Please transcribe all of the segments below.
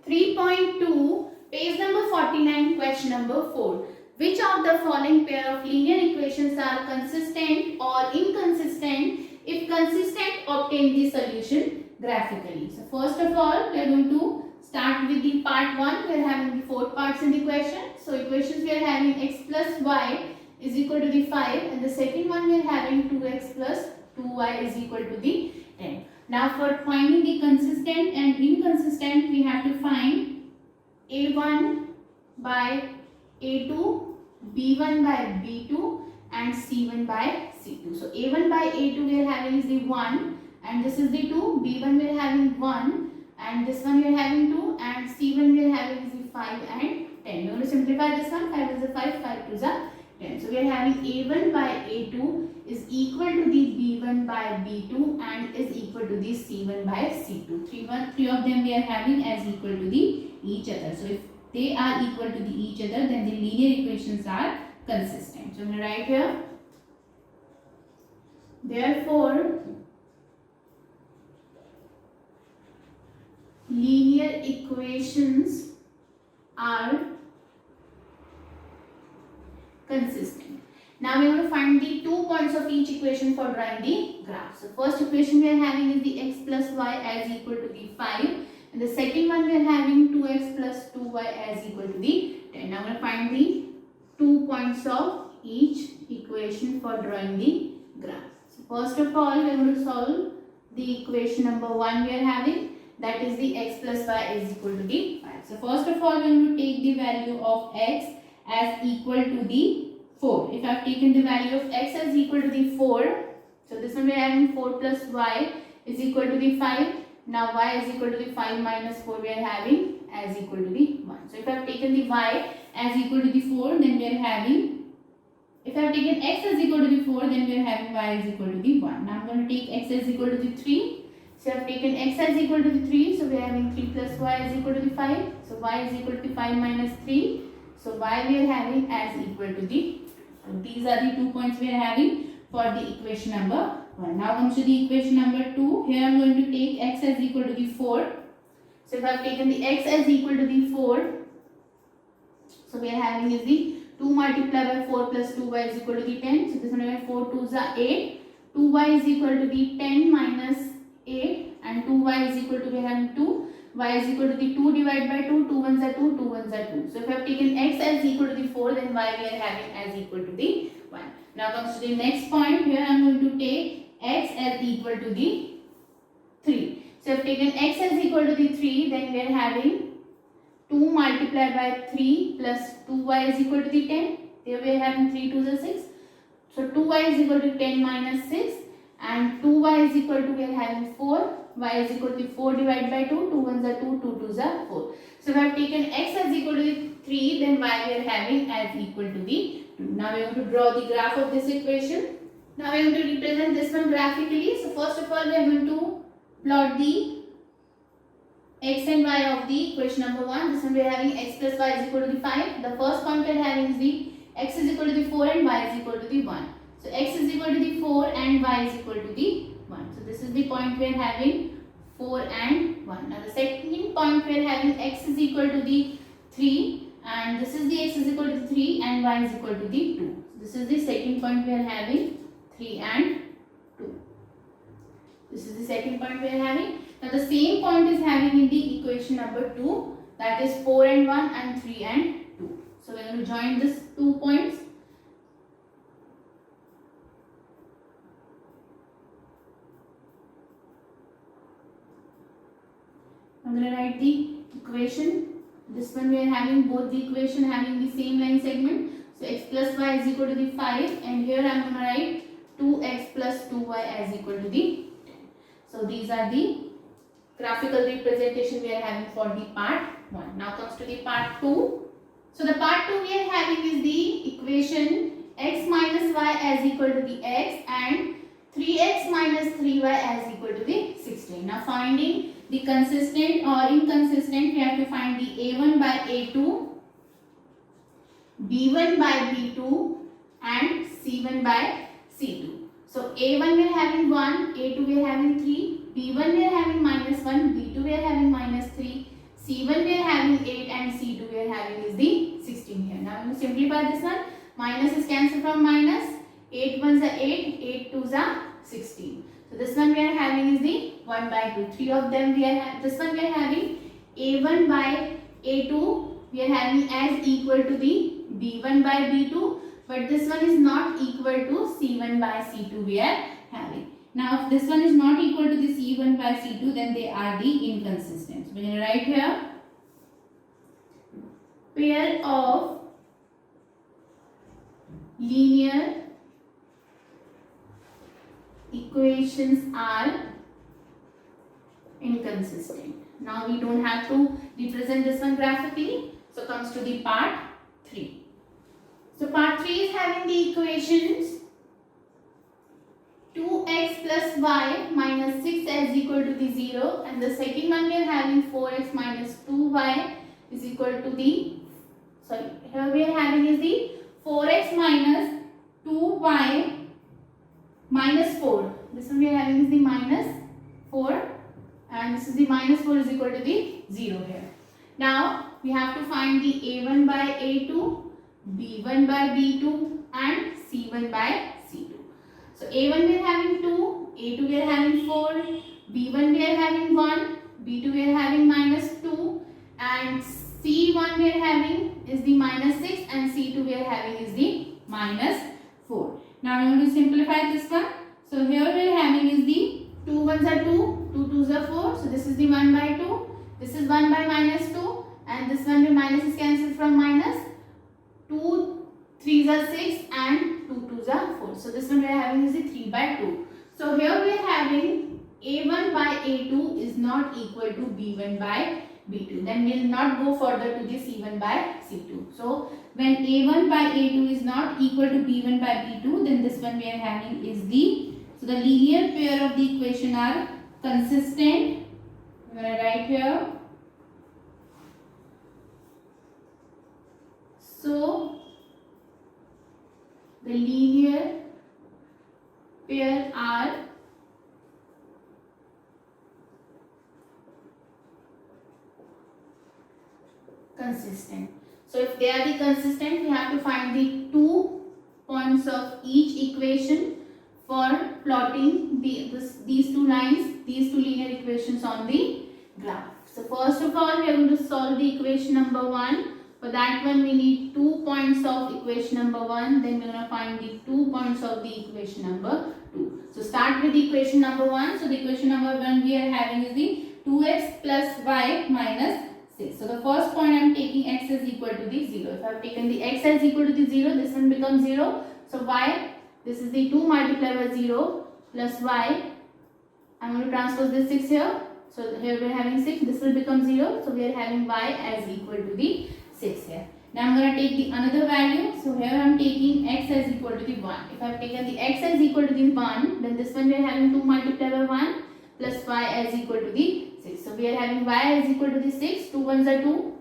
3.2, page number 49, question number 4. Which of the following pair of linear equations are consistent or inconsistent? If consistent, obtain the solution graphically. So first of all, we are going to start with the part 1. We are having the 4 parts in the question. So equations we are having x plus y is equal to the 5, and the second one we are having 2x plus 2y is equal to the 10. Now for finding the consistent and inconsistent, we have to find a1 by a2, b1 by b2 and c1 by c2. So a1 by a2 we are having is the 1 and this is the 2, b1 we are having 1 and this one we are having 2 and c1 we are having is the 5 and 10. We are going to simplify this one. 5 is a 5, 5 to the 10. So we are having a1 by a2 is equal to the b1 by b2 and is equal to the c1 by c2. Three of them we are having as equal to the each other. So if they are equal to the each other, then the linear equations are consistent. So I'm going to write here. Therefore, linear equations are consistent. Now we are going to find the 2 points of each equation for drawing the graph. So first equation we are having is the x plus y as equal to the 5 and the second one we are having 2x plus 2y as equal to the 10. Now we are going to find the 2 points of each equation for drawing the graph. So first of all we are going to solve the equation number 1 we are having, that is the x plus y is equal to the 5. So first of all we are going to take the value of x as equal to the 4. If I have taken the value of x as equal to the 4, so this one we are having 4 plus y is equal to the 5. Now y is equal to the 5 minus 4 we are having as equal to the 1. So if I have taken the y as equal to the 4, then we are having, if I have taken x as equal to the 4, then we are having y is equal to the 1. Now I am going to take x as equal to the 3. So I have taken x as equal to the 3, so we are having 3 plus y is equal to the 5. So y is equal to 5 minus 3. So y we are having as equal to the, so these are the 2 points we are having for the equation number 1. Now comes to the equation number 2. Here I am going to take x as equal to the 4. So if I have taken the x as equal to the 4, so we are having is the 2 multiplied by 4 plus 2y is equal to the 10. So this one we have 4 2s are 8. 2y is equal to the 10 minus 8 and 2y is equal to, we are having 2. Y is equal to the 2 divided by 2, 2 ones are 2, 2 ones are 2. So if I have taken x as equal to the 4, then y we are having as equal to the 1. Now comes to the next point. Here I am going to take x as equal to the 3. So if I have taken x as equal to the 3, then we are having 2 multiplied by 3 plus 2y is equal to the 10. Here we are having 3 2s are 6. So 2y is equal to 10 minus 6 and 2y is equal to, we are having 4. Y is equal to 4 divided by 2, 2 ones are 2, 2 2s are 4. So if I have taken x as equal to the 3, then y we are having as equal to the 2. Now we are going to draw the graph of this equation. Now we are going to represent this one graphically. So first of all we are going to plot the x and y of the equation number 1. This one we are having x plus y is equal to the 5. The first point we are having is the x is equal to the 4 and y is equal to the 1. So x is equal to the 4 and y is equal to the 1. So this is the point we are having 4 and 1. Now the second point we are having x is equal to the 3 and this is the x is equal to 3 and y is equal to the 2. So this is the second point we are having 3 and 2. This is the second point we are having. Now the same point is having in the equation number 2, that is 4 and 1 and 3 and 2. So we are going to join these 2 points. I'm going to write the equation. This one we are having both the equation having the same line segment. So x plus y is equal to the 5 and here I am going to write 2x plus 2y as equal to the 10. So these are the graphical representation we are having for the part 1. Now comes to the part 2. So the part 2 we are having is the equation x minus y as equal to the x and 3x minus 3y as equal to the 16. Now finding the consistent or inconsistent, we have to find the a1 by a2, b1 by b2 and c1 by c2. So a1 we are having 1, a2 we are having 3, b1 we are having minus 1, b2 we are having minus 3, C1 we are having 8 and C2 we are having is the 16 here. Now we simplify this one. Minus is cancelled from minus. 8 ones are 8, 8 twos are 16. So this one we are having is the 1 by 2. Three of them we are this one we are having A1 by A2 we are having as equal to the B1 by B2, but this one is not equal to C1 by C2 we are having. Now if this one is not equal to the C1 by C2, then they are the inconsistent. So we are going to write here pair of linear equations are inconsistent. Now we don't have to represent this one graphically. So comes to the part 3. So part 3 is having the equations 2x plus y minus 6 as equal to the 0, and the second one we are having 4x minus 2y is equal to the, sorry, here we are having is the 4x minus 2y minus 4. This one we are having is the minus 4, and this is the minus 4 is equal to the 0 here. Now we have to find the A1 by A2, B1 by B2 and C1 by C2. So A1 we are having 2, A2 we are having 4, B1 we are having 1, B2 we are having minus 2, and C1 we are having is the minus 6, and C2 we are having is the minus 4. Now I am going to simplify this one. So here we are having is the 2 ones are 2, 2 twos are 4. So this is the 1 by 2. This is 1 by minus 2, and this one the minus is cancelled from minus. 2 threes are 6 and 2 twos are 4. So this one we are having is the 3 by 2. So here we are having A1 by A2 is not equal to B1 by B2. Then we will not go further to the C1 by C2. So when A1 by A2 is not equal to B1 by B2, then this one we are having is the, so the linear pair of the equation are consistent. We are going to write here. So the linear pair are consistent. So if they are the consistent, we have to find the 2 points of each equation for plotting these two lines, these two linear equations on the graph. So first of all, we are going to solve the equation number 1. For that one, we need 2 points of equation number 1. Then we are going to find the 2 points of the equation number 2. So start with the equation number 1. So the equation number 1 we are having is the 2x plus y minus 6. So the first point I am taking x is equal to the 0. If I have taken the x as equal to the 0, this one becomes 0. So y, this is the 2 multiplied by 0 plus y. I am going to transpose this 6 here. So here we are having 6. This will become 0. So we are having y as equal to the 6 here. Now I am going to take the another value. So here I am taking x as equal to the 1. If I have taken the x as equal to the 1, then this one we are having 2 multiplied by 1 plus y as equal to the 6. So we are having y as equal to the 6. 2 ones are 2.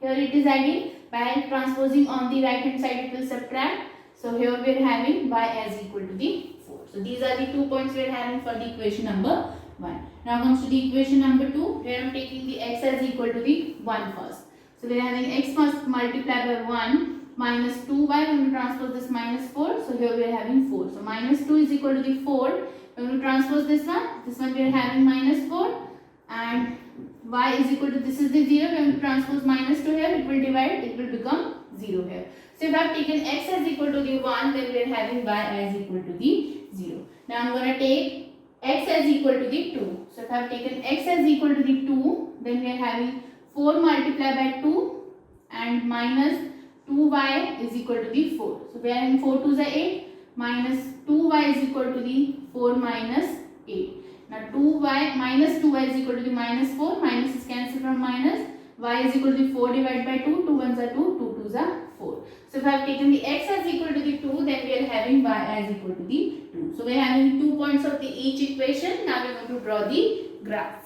Here it is adding. By transposing on the right hand side it will subtract. So here we are having y as equal to the 4. So these are the 2 points we are having for the equation number 1. Now comes to the equation number 2. Here I am taking the x as equal to the 1 first. So we are having x must multiply by 1 minus 2y. When we transpose this minus 4. So here we are having 4. So minus 2 is equal to the 4. When we transpose this one we are having minus 4. And y is equal to, this is the 0. When we transpose minus 2 here, it will divide, it will become 0 here. So if I have taken x as equal to the 1, then we are having y as equal to the 0. Now I am going to take x as equal to the 2. So if I have taken x as equal to the 2, then we are having 4 multiplied by 2 and minus 2y is equal to the 4. So we are having 4 2s are 8 minus 2y is equal to the 4 minus 8. Now 2y minus 2y is equal to the minus 4. Minus is cancelled from minus. Y is equal to the 4 divided by 2. 2 ones are 2. 2 twos are 4. So if I have taken the x as equal to the 2, then we are having y as equal to the 2. So we are having 2 points of the each equation. Now we are going to draw the graph.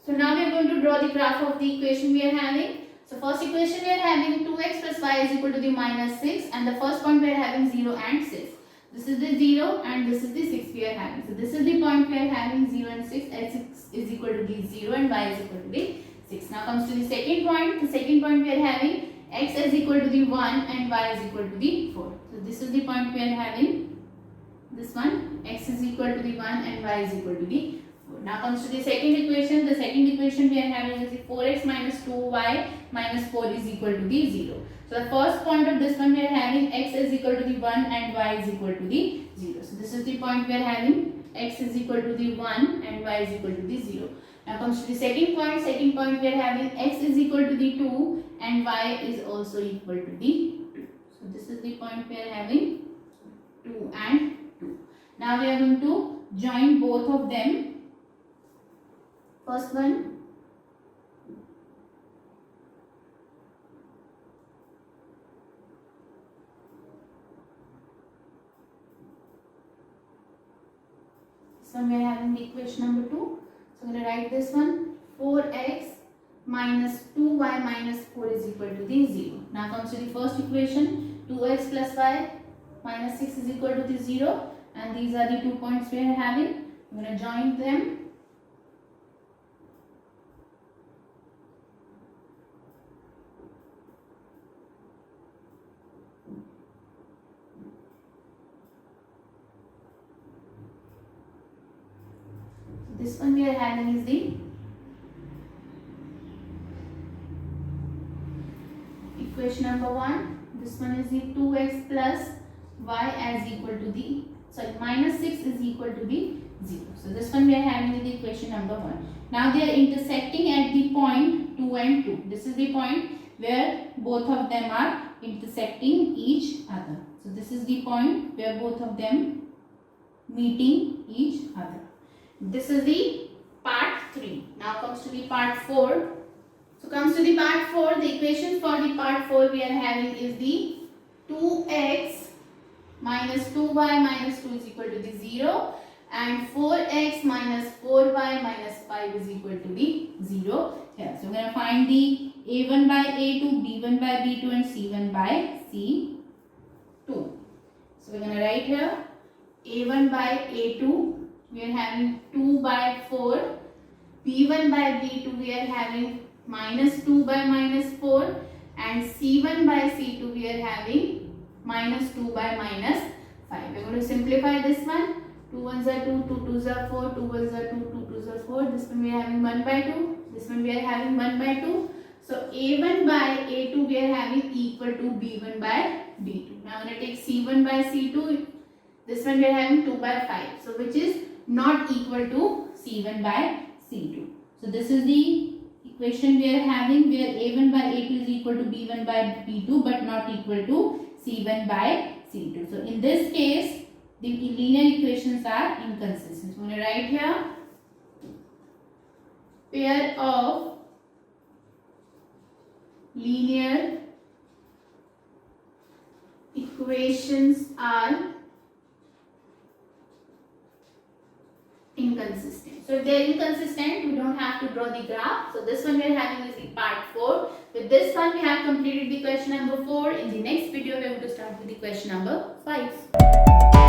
So now we are going to draw the graph of the equation we are having. So first equation we are having 2x plus y is equal to the minus 6, and the first point we are having 0 and 6. This is the 0 and this is the 6 we are having. So this is the point we are having 0 and 6. X is equal to the 0 and y is equal to the 6. 6. Now comes to the second point. The second point we are having x is equal to the 1 and y is equal to the 4. So this is the point we are having. This one, x is equal to the 1 and y is equal to the 4. Now comes to the second equation. The second equation we are having is the 4x minus 2y minus 4 is equal to the 0. So the first point of this one we are having x is equal to the 1 and y is equal to the 0. So this is the point we are having, x is equal to the 1 and y is equal to the 0. Now comes to the second point. Second point we are having x is equal to the 2 and y is also equal to the 2. So this is the point we are having, 2 and 2. Now we are going to join both of them. First one, this one we are having the equation number 2. So I'm going to write this one, 4x minus 2y minus 4 is equal to the 0. Now comes to the first equation, 2x plus y minus 6 is equal to the 0, and these are the 2 points we are having. I'm going to join them. This one we are having is the equation number 1. This one is the 2x plus y as equal to the, minus 6 is equal to the 0. So this one we are having in the equation number 1. Now they are intersecting at the point 2 and 2. This is the point where both of them are intersecting each other. So this is the point where both of them meeting each other. This is the part 3. Now comes to the part 4. So comes to the part 4. The equation for the part 4 we are having is the 2x minus 2y minus 2 is equal to the 0, and 4x minus 4y minus 5 is equal to the 0 here. So we are going to find the a1 by a2, b1 by b2 and c1 by c2. So we are going to write here a1 by a2 we are having 2 by 4, b1 by b2 we are having minus 2 by minus 4, and c1 by c2 we are having minus 2 by minus 5. We are going to simplify this one. 2 1s are 2, 2 2s are 4, 2 1s are 2, 2 2s are 4. This one we are having 1 by 2. This one we are having 1 by 2. So a1 by a2 we are having equal to b1 by b2. Now I'm going to take c1 by c2. This one we are having 2 by 5. So which is not equal to c1 by c2. So this is the equation we are having where a1 by a2 is equal to b1 by b2 but not equal to c1 by c2. So in this case the linear equations are inconsistent. So I'm going to write here pair of linear equations are inconsistent. So if they are inconsistent, we don't have to draw the graph. So this one we are having is the part 4. With this one we have completed the question number 4. In the next video we are going to start with the question number 5.